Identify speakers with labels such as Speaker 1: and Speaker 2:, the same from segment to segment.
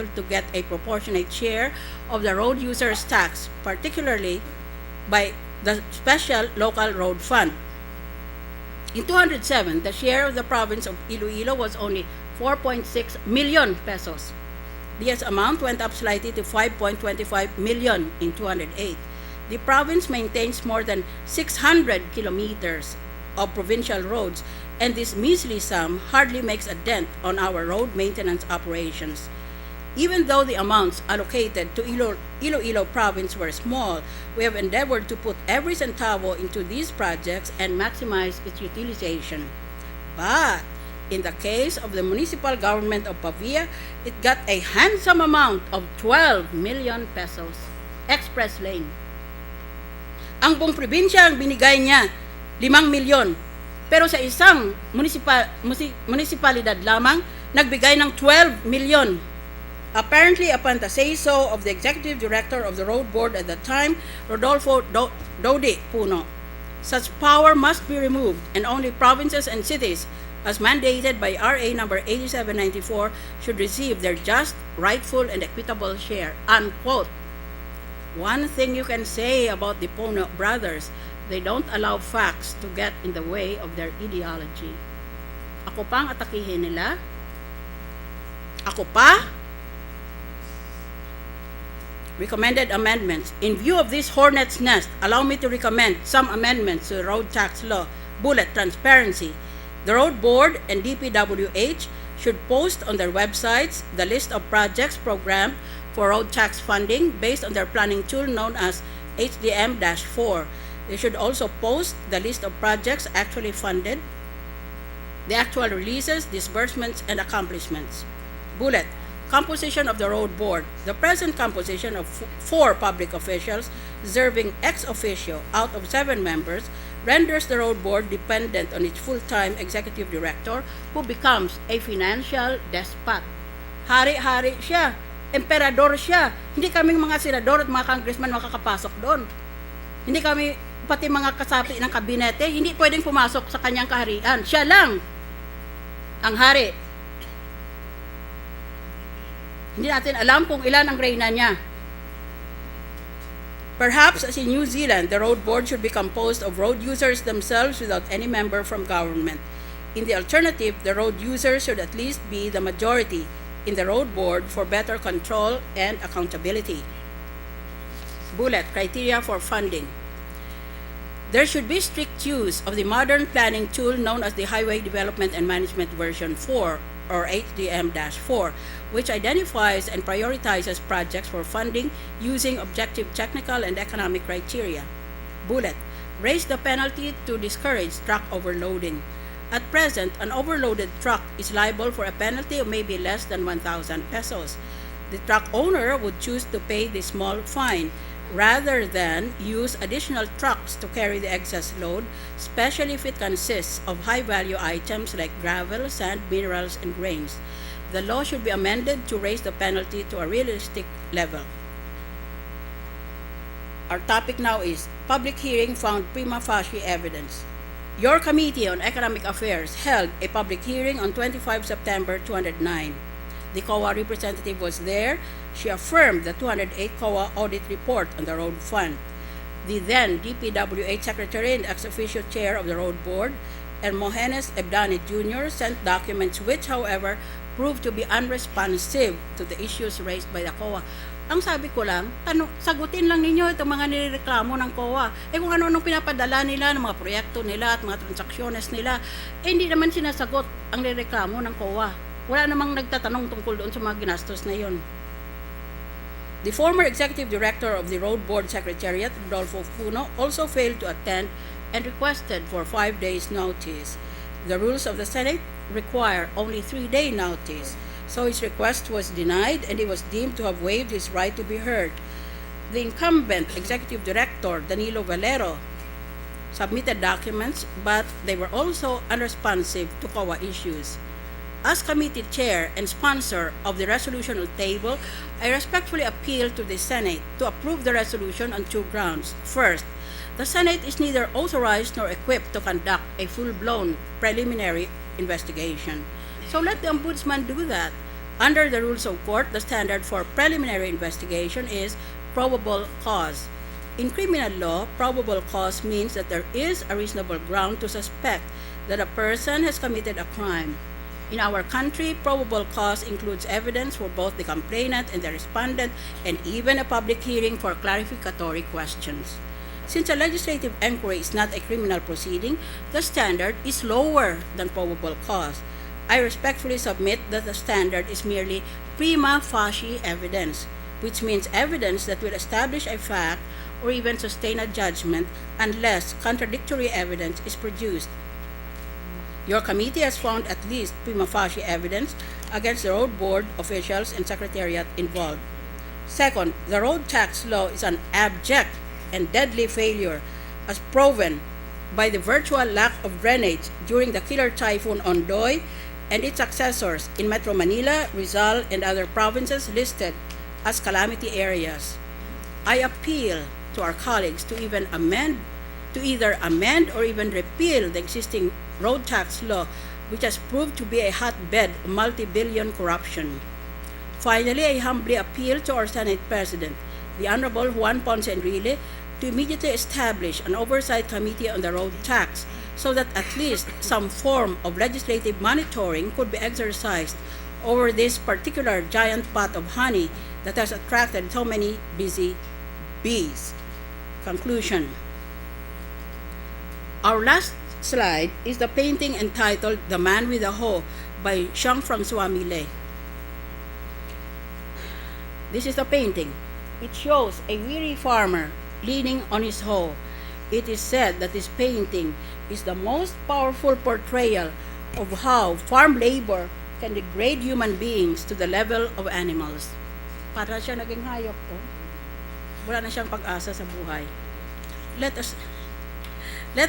Speaker 1: to get a proportionate share of the road users' tax, particularly by the Special Local Road Fund. In 2007, the share of the province of Iloilo was only 4.6 million pesos. This amount went up slightly to 5.25 million in 2008. The province maintains more than 600 kilometers of provincial roads, and this measly sum hardly makes a dent on our road maintenance operations. Even though the amounts allocated to Iloilo province were small, we have endeavored to put every centavo into these projects and maximize its utilization. But in the case of the municipal government of Pavia, it got a handsome amount of 12 million pesos. Express lane. Ang buong probinsya ang binigay niya 5 milyon. Pero sa isang munisipalidad lamang, nagbigay ng 12 milyon. Apparently, upon the say-so of the executive director of the road board at that time, Rodolfo Dodi Puno, such power must be removed, and only provinces and cities, as mandated by RA number 8794, should receive their just, rightful, and equitable share. Unquote. One thing you can say about the Puno brothers, they don't allow facts to get in the way of their ideology. Ako pa ang atakihin nila? Ako pa? Recommended amendments. In view of this hornet's nest, allow me to recommend some amendments to the road tax law. Bullet, transparency. The road board and DPWH should post on their websites the list of projects programmed for road tax funding based on their planning tool known as HDM-4. They should also post the list of projects actually funded, the actual releases, disbursements, and accomplishments. Bullet, composition of the road board. The present composition of 4 public officials serving ex officio out of 7 members renders the road board dependent on its full-time executive director who becomes a financial despot. Hari-hari siya, emperador siya. Hindi kaming mga senador at mga congressman makakapasok doon. Hindi kami, pati mga kasapi ng kabinete, hindi pwedeng pumasok sa kanyang kaharian. Siya lang ang hari. Hindi natin alam kung ilan ang reyna niya. Perhaps, as in New Zealand, the road board should be composed of road users themselves without any member from government. In the alternative, the road users should at least be the majority in the road board for better control and accountability. Bullet, criteria for funding. There should be strict use of the modern planning tool known as the Highway Development and Management version 4, or HDM-4, which identifies and prioritizes projects for funding using objective technical and economic criteria. Bullet, raise the penalty to discourage truck overloading. At present, an overloaded truck is liable for a penalty of maybe less than 1,000 pesos. The truck owner would choose to pay the small fine rather than use additional trucks to carry the excess load, especially if it consists of high-value items like gravel, sand, minerals, and grains. The law should be amended to raise the penalty to a realistic level. Our topic now is public hearing found prima facie evidence. Your Committee on Economic Affairs held a public hearing on 25 September 2009. The COA representative was there. She affirmed the 208 COA audit report on the road fund. The then DPWH Secretary and ex-officio chair of the road board, Hermogenes Ebdane Jr., sent documents which, however, proved to be unresponsive to the issues raised by the COA. Ang sabi ko lang, sagutin lang ninyo itong mga nireklamo ng COA. Kung ano-anong pinapadala nila, ng mga proyekto nila at mga transaksyones nila, hindi naman sinasagot ang nireklamo ng COA. Wala namang nagtatanong tungkol doon sa mga ginastos na yun. The former executive director of the road board secretariat, Rodolfo Puno, also failed to attend and requested for 5 days notice. The rules of the Senate require only 3-day notice, so his request was denied and he was deemed to have waived his right to be heard. The incumbent executive director, Danilo Valero, submitted documents, but they were also unresponsive to COA issues. As committee chair and sponsor of the resolution on table, I respectfully appeal to the Senate to approve the resolution on 2 grounds. First, the Senate is neither authorized nor equipped to conduct a full-blown preliminary investigation. So let the Ombudsman do that. Under the rules of court, the standard for preliminary investigation is probable cause. In criminal law, probable cause means that there is a reasonable ground to suspect that a person has committed a crime. In our country, probable cause includes evidence for both the complainant and the respondent, and even a public hearing for clarificatory questions. Since a legislative inquiry is not a criminal proceeding, the standard is lower than probable cause. I respectfully submit that the standard is merely prima facie evidence, which means evidence that will establish a fact or even sustain a judgment unless contradictory evidence is produced. Your committee has found at least prima facie evidence against the road board officials and secretariat involved. Second, the road tax law is an abject and deadly failure, as proven by the virtual lack of drainage during the killer typhoon Ondoy and its successors in Metro Manila, Rizal, and other provinces listed as calamity areas. I appeal to our colleagues to either amend or even repeal the existing road tax law, which has proved to be a hotbed of multi-billion corruption. Finally, I humbly appeal to our Senate President, the Honorable Juan Ponce Enrile, to immediately establish an oversight committee on the road tax so that at least some form of legislative monitoring could be exercised over this particular giant pot of honey that has attracted so many busy bees. Conclusion. Our last slide is the painting entitled The Man with the Hoe by Jean-François Millet. This is the painting. It shows a weary farmer leaning on his hoe. It is said that this painting is the most powerful portrayal of how farm labor can degrade human beings to the level of animals. Para siya naging hayop ko. Wala na siyang pag-asa sa buhay. Let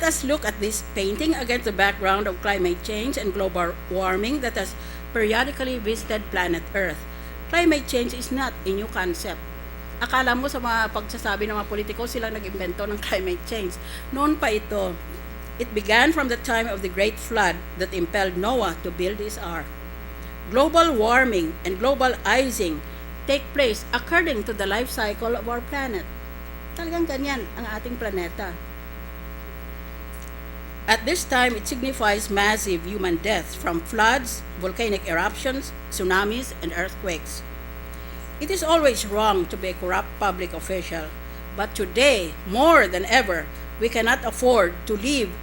Speaker 1: us look at this painting against the background of climate change and global warming that has periodically visited planet Earth. Climate change is not a new concept. Akala mo sa mga pagsasabi ng mga politiko silang nag-imbento ng climate change. Noon pa ito. It began from the time of the great flood that impelled Noah to build his ark. Global warming and global icing take place according to the life cycle of our planet. Talagang ganyan ang ating planeta. At this time, it signifies massive human deaths from floods, volcanic eruptions, tsunamis, and earthquakes. It is always wrong to be a corrupt public official, but today, more than ever, we cannot afford to live